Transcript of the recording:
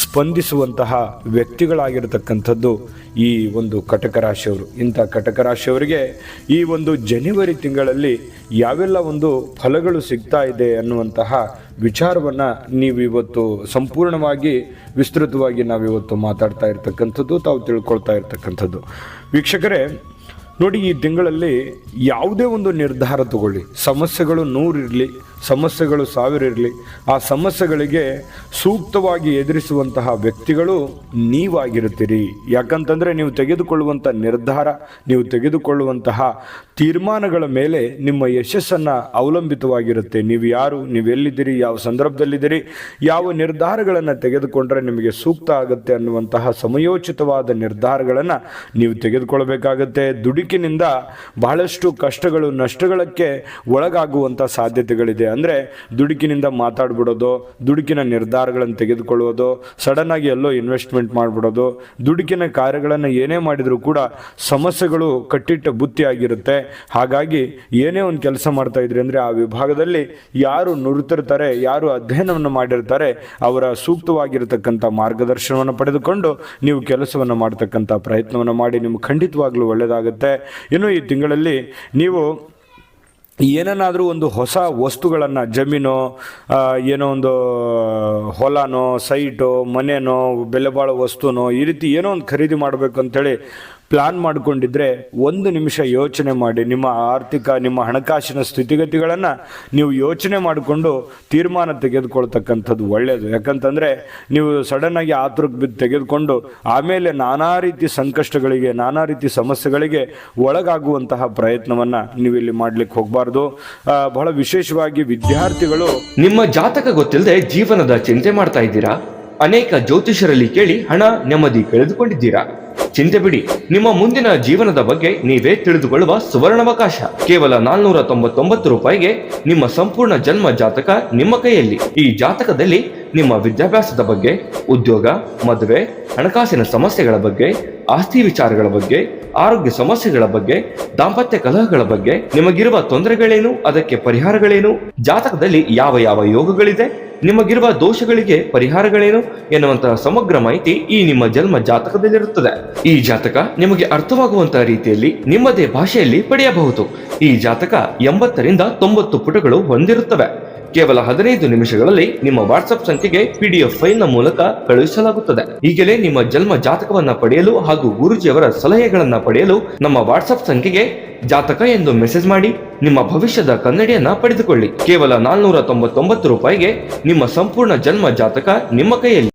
ಸ್ಪಂದಿಸುವಂತಹ ವ್ಯಕ್ತಿಗಳಾಗಿರತಕ್ಕಂಥದ್ದು ಈ ಒಂದು ಕಟಕ ರಾಶಿಯವರು. ಇಂಥ ಕಟಕ ರಾಶಿಯವರಿಗೆ ಈ ಒಂದು ಜನವರಿ ತಿಂಗಳಲ್ಲಿ ಯಾವೆಲ್ಲ ಒಂದು ಫಲಗಳು ಸಿಗ್ತಾ ಇದೆ ಅನ್ನುವಂತಹ ವಿಚಾರವನ್ನು ನೀವು ಇವತ್ತು ಸಂಪೂರ್ಣವಾಗಿ ವಿಸ್ತೃತವಾಗಿ ನಾವಿವತ್ತು ಮಾತಾಡ್ತಾ ಇರ್ತಕ್ಕಂಥದ್ದು, ತಾವು ತಿಳ್ಕೊಳ್ತಾ ಇರ್ತಕ್ಕಂಥದ್ದು. ವೀಕ್ಷಕರೇ ನೋಡಿ, ಈ ತಿಂಗಳಲ್ಲಿ ಯಾವುದೇ ಒಂದು ನಿರ್ಧಾರ ತಗೊಳ್ಳಿ, ಸಮಸ್ಯೆಗಳು 100 ಇರಲಿ, ಸಮಸ್ಯೆಗಳು 1000 ಇರಲಿ, ಆ ಸಮಸ್ಯೆಗಳಿಗೆ ಸೂಕ್ತವಾಗಿ ಎದುರಿಸುವಂತಹ ವ್ಯಕ್ತಿಗಳು ನೀವಾಗಿರುತ್ತೀರಿ. ಯಾಕಂತಂದರೆ ನೀವು ತೆಗೆದುಕೊಳ್ಳುವಂಥ ನಿರ್ಧಾರ, ನೀವು ತೆಗೆದುಕೊಳ್ಳುವಂತಹ ತೀರ್ಮಾನಗಳ ಮೇಲೆ ನಿಮ್ಮ ಯಶಸ್ಸನ್ನು ಅವಲಂಬಿತವಾಗಿರುತ್ತೆ. ನೀವು ಯಾರು, ನೀವೆಲ್ಲಿದ್ದೀರಿ, ಯಾವ ಸಂದರ್ಭದಲ್ಲಿದ್ದೀರಿ, ಯಾವ ನಿರ್ಧಾರಗಳನ್ನು ತೆಗೆದುಕೊಂಡ್ರೆ ನಿಮಗೆ ಸೂಕ್ತ ಆಗುತ್ತೆ ಅನ್ನುವಂತಹ ಸಮಯೋಚಿತವಾದ ನಿರ್ಧಾರಗಳನ್ನು ನೀವು ತೆಗೆದುಕೊಳ್ಬೇಕಾಗತ್ತೆ. ದುಡುಕಿನಿಂದ ಬಹಳಷ್ಟು ಕಷ್ಟಗಳು, ನಷ್ಟಗಳಕ್ಕೆ ಒಳಗಾಗುವಂಥ ಸಾಧ್ಯತೆಗಳಿದೆ. ಅಂದರೆ ದುಡುಕಿನಿಂದ ಮಾತಾಡ್ಬಿಡೋದು, ದುಡುಕಿನ ನಿರ್ಧಾರಗಳನ್ನು ತೆಗೆದುಕೊಳ್ಳೋದು, ಸಡನ್ನಾಗಿ ಎಲ್ಲೋ ಇನ್ವೆಸ್ಟ್ಮೆಂಟ್ ಮಾಡಿಬಿಡೋದು, ದುಡುಕಿನ ಕಾರ್ಯಗಳನ್ನು ಏನೇ ಮಾಡಿದರೂ ಕೂಡ ಸಮಸ್ಯೆಗಳು ಕಟ್ಟಿಟ್ಟ ಬುತ್ತಿಯಾಗಿರುತ್ತೆ. ಹಾಗಾಗಿ ಏನೇ ಒಂದು ಕೆಲಸ ಮಾಡ್ತಾ ಇದ್ರಿ ಅಂದರೆ ಆ ವಿಭಾಗದಲ್ಲಿ ಯಾರು ನುರಿತಿರ್ತಾರೆ, ಯಾರು ಅಧ್ಯಯನವನ್ನು ಮಾಡಿರ್ತಾರೆ, ಅವರ ಸೂಕ್ತವಾಗಿರತಕ್ಕಂಥ ಮಾರ್ಗದರ್ಶನವನ್ನು ಪಡೆದುಕೊಂಡು ನೀವು ಕೆಲಸವನ್ನು ಮಾಡ್ತಕ್ಕಂಥ ಪ್ರಯತ್ನವನ್ನು ಮಾಡಿ ನಿಮ್ಗೆ ಖಂಡಿತವಾಗ್ಲೂ ಒಳ್ಳೆಯದಾಗುತ್ತೆ. ಇನ್ನು ಈ ತಿಂಗಳಲ್ಲಿ ನೀವು ಏನನ್ನಾದರೂ ಒಂದು ಹೊಸ ವಸ್ತುಗಳನ್ನು, ಜಮೀನೋ, ಏನೋ ಒಂದು ಹೊಲನೋ, ಸೈಟೋ, ಮನೆನೋ, ಬೆಲೆ ಬಾಳೋ ವಸ್ತುನೋ, ಈ ರೀತಿ ಏನೋ ಒಂದು ಖರೀದಿ ಮಾಡಬೇಕು ಅಂಥೇಳಿ ಪ್ಲ್ಯಾನ್ ಮಾಡಿಕೊಂಡಿದ್ರೆ 1 ನಿಮಿಷ ಯೋಚನೆ ಮಾಡಿ. ನಿಮ್ಮ ಆರ್ಥಿಕ, ನಿಮ್ಮ ಹಣಕಾಸಿನ ಸ್ಥಿತಿಗತಿಗಳನ್ನು ನೀವು ಯೋಚನೆ ಮಾಡಿಕೊಂಡು ತೀರ್ಮಾನ ತೆಗೆದುಕೊಳ್ತಕ್ಕಂಥದ್ದು ಒಳ್ಳೆಯದು. ಯಾಕಂತಂದರೆ ನೀವು ಸಡನ್ನಾಗಿ ಆತುರಕ್ಕೆ ಬಿದ್ದು ತೆಗೆದುಕೊಂಡು ಆಮೇಲೆ ನಾನಾ ರೀತಿ ಸಂಕಷ್ಟಗಳಿಗೆ, ನಾನಾ ರೀತಿ ಸಮಸ್ಯೆಗಳಿಗೆ ಒಳಗಾಗುವಂತಹ ಪ್ರಯತ್ನವನ್ನು ನೀವಿಲ್ಲಿ ಮಾಡಲಿಕ್ಕೆ ಹೋಗಬಾರ್ದು. ಬಹಳ ವಿಶೇಷವಾಗಿ ವಿದ್ಯಾರ್ಥಿಗಳು, ನಿಮ್ಮ ಜಾತಕ ಗೊತ್ತಿಲ್ಲದೆ ಜೀವನದ ಚಿಂತೆ ಮಾಡ್ತಾ ಇದ್ದೀರಾ? ಅನೇಕ ಜ್ಯೋತಿಷರಲ್ಲಿ ಕೇಳಿ ಹಣ, ನೆಮ್ಮದಿ ಕಳೆದುಕೊಂಡಿದ್ದೀರಾ? ಚಿಂತೆ ಬಿಡಿ, ನಿಮ್ಮ ಮುಂದಿನ ಜೀವನದ ಬಗ್ಗೆ ನೀವೇ ತಿಳಿದುಕೊಳ್ಳುವ ಸುವರ್ಣಾವಕಾಶ. ಕೇವಲ 499 ರೂಪಾಯಿಗೆ ನಿಮ್ಮ ಸಂಪೂರ್ಣ ಜನ್ಮ ಜಾತಕ ನಿಮ್ಮ ಕೈಯಲ್ಲಿ. ಈ ಜಾತಕದಲ್ಲಿ ನಿಮ್ಮ ವಿದ್ಯಾಭ್ಯಾಸದ ಬಗ್ಗೆ, ಉದ್ಯೋಗ, ಮದುವೆ, ಹಣಕಾಸಿನ ಸಮಸ್ಯೆಗಳ ಬಗ್ಗೆ, ಆಸ್ತಿ ವಿಚಾರಗಳ ಬಗ್ಗೆ, ಆರೋಗ್ಯ ಸಮಸ್ಯೆಗಳ ಬಗ್ಗೆ, ದಾಂಪತ್ಯ ಕಲಹಗಳ ಬಗ್ಗೆ, ನಿಮಗಿರುವ ತೊಂದರೆಗಳೇನು, ಅದಕ್ಕೆ ಪರಿಹಾರಗಳೇನು, ಜಾತಕದಲ್ಲಿ ಯಾವ ಯಾವ ಯೋಗಗಳಿದೆ, ನಿಮಗಿರುವ ದೋಷಗಳಿಗೆ ಪರಿಹಾರಗಳೇನು ಎನ್ನುವಂತಹ ಸಮಗ್ರ ಮಾಹಿತಿ ಈ ನಿಮ್ಮ ಜನ್ಮ ಜಾತಕದಲ್ಲಿರುತ್ತದೆ. ಈ ಜಾತಕ ನಿಮಗೆ ಅರ್ಥವಾಗುವಂತಹ ರೀತಿಯಲ್ಲಿ ನಿಮ್ಮದೇ ಭಾಷೆಯಲ್ಲಿ ಪಡೆಯಬಹುದು. ಈ ಜಾತಕ 80 ರಿಂದ 90 ಪುಟಗಳು ಹೊಂದಿರುತ್ತವೆ. ಕೇವಲ 15 ನಿಮಿಷಗಳಲ್ಲಿ ನಿಮ್ಮ ವಾಟ್ಸ್ಆಪ್ ಸಂಖ್ಯೆಗೆ PDF ಫೈಲ್ನ ಮೂಲಕ ಕಳುಹಿಸಲಾಗುತ್ತದೆ. ಈಗಲೇ ನಿಮ್ಮ ಜನ್ಮ ಜಾತಕವನ್ನ ಪಡೆಯಲು ಹಾಗೂ ಗುರುಜಿಯವರ ಸಲಹೆಗಳನ್ನ ಪಡೆಯಲು ನಮ್ಮ ವಾಟ್ಸ್ಆಪ್ ಸಂಖ್ಯೆಗೆ ಜಾತಕ ಎಂದು ಮೆಸೇಜ್ ಮಾಡಿ ನಿಮ್ಮ ಭವಿಷ್ಯದ ಕನ್ನಡಿಯನ್ನ ಪಡೆದುಕೊಳ್ಳಿ. ಕೇವಲ 499 ರೂಪಾಯಿಗೆ ನಿಮ್ಮ ಸಂಪೂರ್ಣ ಜನ್ಮ ಜಾತಕ ನಿಮ್ಮ ಕೈಯಲ್ಲಿ.